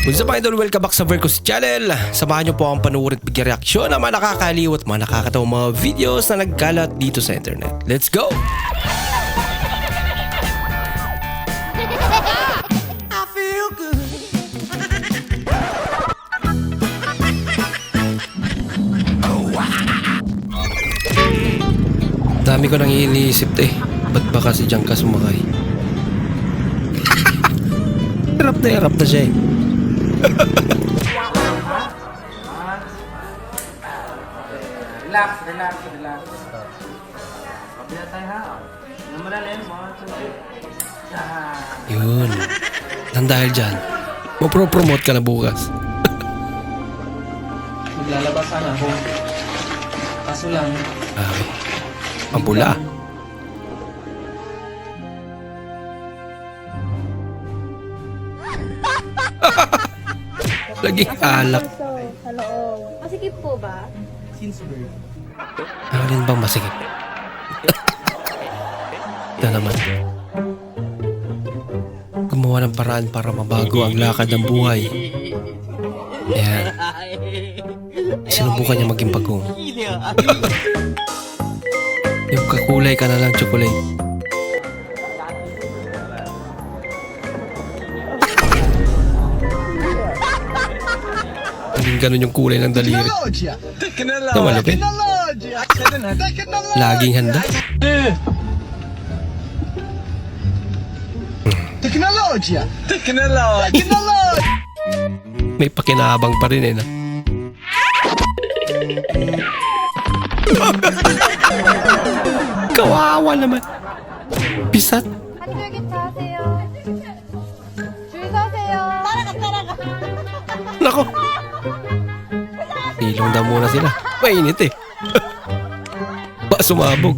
What's up idol? Welcome back sa Vercos Channel. Samahan niyo po akong panuorin at bigyan reaksyon ng mga nakakaliw at mga nakakatawang mga videos na nagkalat dito sa internet. Let's go! I feel good. Dami ko nang iniisip ba't ba kasi diyan ka sumakay? Hirap na siya Relax. Kabila tayo ha. Namalalim mo. Yun. Nang dahil dyan, mapropromote ka na bukas. Maglalabas sana ako. Kaso lang. Ay, pambula. Laging alak. Sa loob. Masikip po ba? Since birth. Alin bang masikip? Ito naman. Gumawa ng paraan para mabago ang lakad ng buhay. Ayan. Sinubukan niya maging bagong. Yung kakulay ka na lang chocolate. Naging ganun yung kulay ng daliri. Ito malupit. Laging handa. Teknolojia. May pakinabang pa rin na. Kawawa naman. Pisat. 한줄기 타세요. 줄 서세요. 따라가. Nako. Ilong daw muna sila. Mainit Ba sumabog.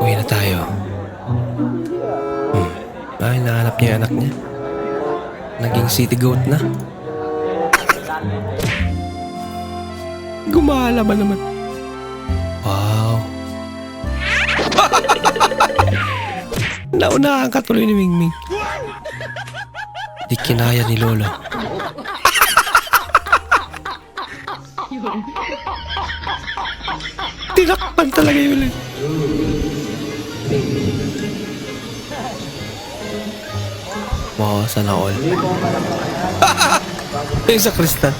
Uwi na tayo. Ay, nahanap niya yung anak niya. Naging city goat na. Gumala ba naman? Wow. Naunahan ka tuloy ni Mingming. Di kinaya ni Lolo. Tinakpan talaga yun Wow, sana all. Yung sa kristal.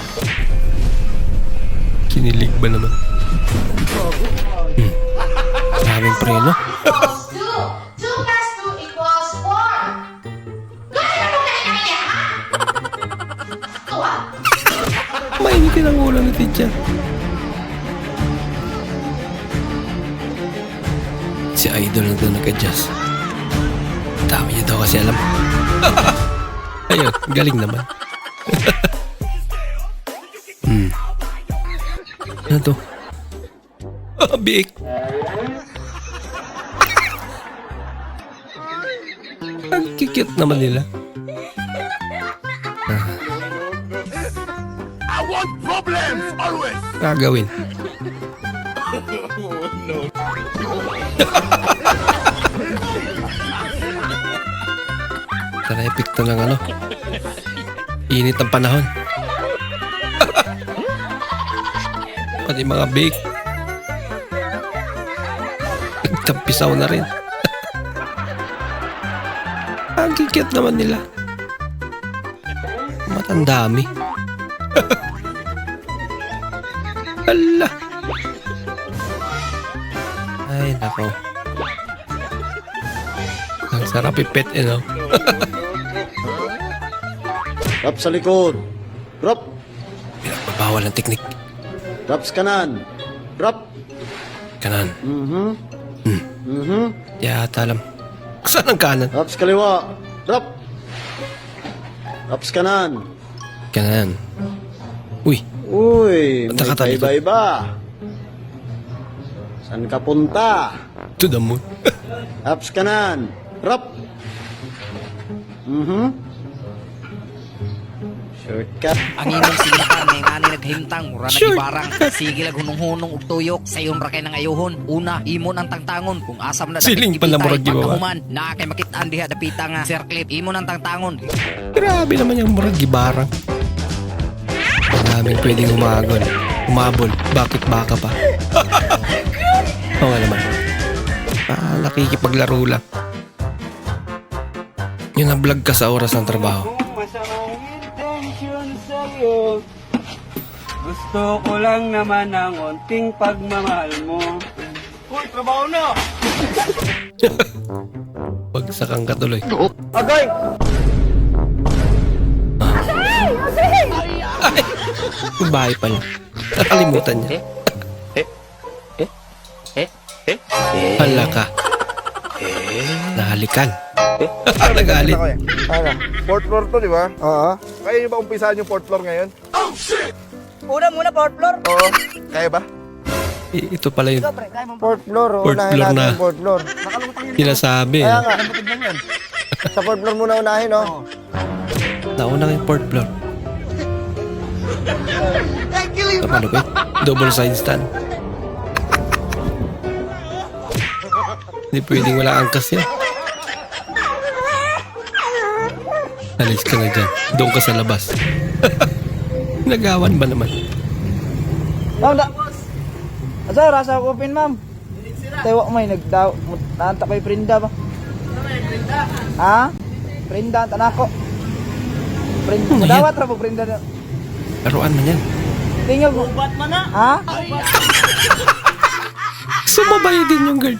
Kinilig ba naman? Maraming preno. 2 plus 2 equals 4. Gano'n mo kaya ha? Tuwa. Mainitin ang ulo ni teacher. Si Idol na doon nag-adjust. Dami niya daw kasi alam. Ayun, galing naman. Ano to? Biik. Ang kikit naman nila. I want problems always. Gagawin. Tara, epekto ng ano. Init ang panahon. Pati mga bake. Nagtampisaw na rin. Ang kikit naman nila. Matandami. Ala. Ay, nako. Ang sarap ipet, no? Drop sa likod. Drop. Bawal ang teknik. Drop sa kanan. Drop. Kanan. Yata alam. Saan ang kanan? Drop sa kaliwa. Drop. Drop sa kanan. Kanan. Uy, Uy, may Nakatalikod. iba-iba. Saan ka punta? to the moon. Drop sa kanan. Drop. Shortcut. Ang imong silitan may ngani naghimtang mura na Sure. gibarang sige lag hunong-hunong ug tuyok sayon ra kay nang ayuhon una imo nang tangtangon kung asam na Siling pala murag gibawa. pagkahuman na kay makitaan diha dapita nga circle imo nang tangtangon Grabe naman yung murag gibarang. Maraming pwedeng umabol. Bakit baka pa? Oo nga naman. Nakikipaglaro lang. Yun ang vlog ka sa oras ng trabaho. Masamang intention sa'yo. Gusto ko lang naman ng onting pagmamahal mo. Uy, trabaho na! Bagsak ang katuloy. Agay! Yung bahay pa niya. Nakalimutan niya. Hala ka. Nahalikan. Nagalit. Ano? Fourth floor to, di ba? Oo. Kaya nyo ba umpisahan yung fourth floor ngayon? Muna, fourth floor. Oo. Kaya ba? Ito pala yun. Fourth floor, Fourth unahin floor natin na. yung fourth floor. Sinasabi. Kaya nga. Sa fourth floor muna unahin, no? Nauna yung fourth floor. Paano ba? Double side stand. Hindi pwedeng wala angkas yan. Alis ka na dyan. Doon ka sa labas. Nagawan ba naman? Ma'am, asa, rasa ko pin, ma'am. Tewa may nanta kay Prinda ba? Ha? Prinda, tanako. Prinda, Ano yan? madawat ra po Prinda. Laruan man yan. Tingog mo. Ubat man na. Ha? Sumabay din yung girl.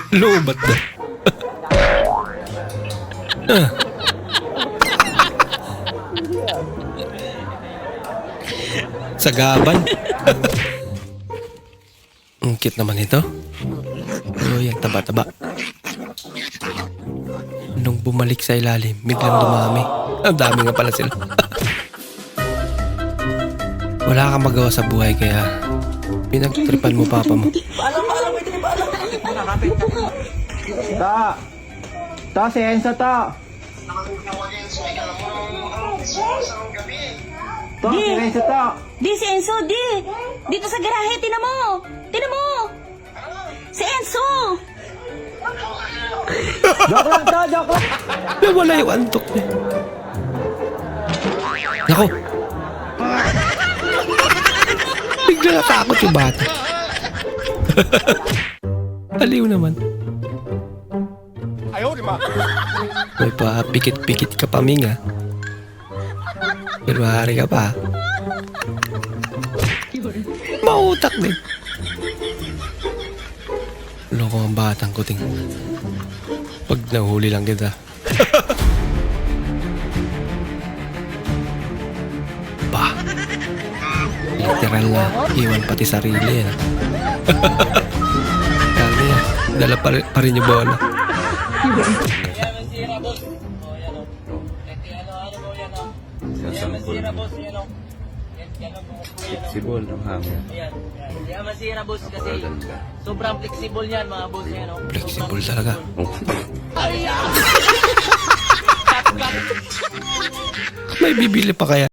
Loobat na. Sagaban. Ang cute naman ito. Oh, yung taba-taba. Nung bumalik sa ilalim, biglang dumami. Ang dami nga pala sila. Wala kang magawa sa buhay kaya pinagtripan mo papa mo. Ta si Enzo ta. Ta si Enzo ta. Di si Enzo, di! Dito sa garahe, tinan mo! Tinan mo! Si Enzo! Joke lang ta, joke lang. Nawala yung antok niya. Nako. Bigla natakot yung bata. Aliw naman. Ayaw, di ba? May pa pikit-pikit ka pa, Ming, ha? Pero hari ka pa. Mautak din. Loko ang batang kuting. Pag nahuli lang kita. Bah. Literal na iwan pati sarili yan. Kaya yan. Dala pa rin yung bola. Flexible ang hangin. Hindi masira boss kasi sobrang flexible yan mga boss yan. Flexible talaga. May bibili pa kaya?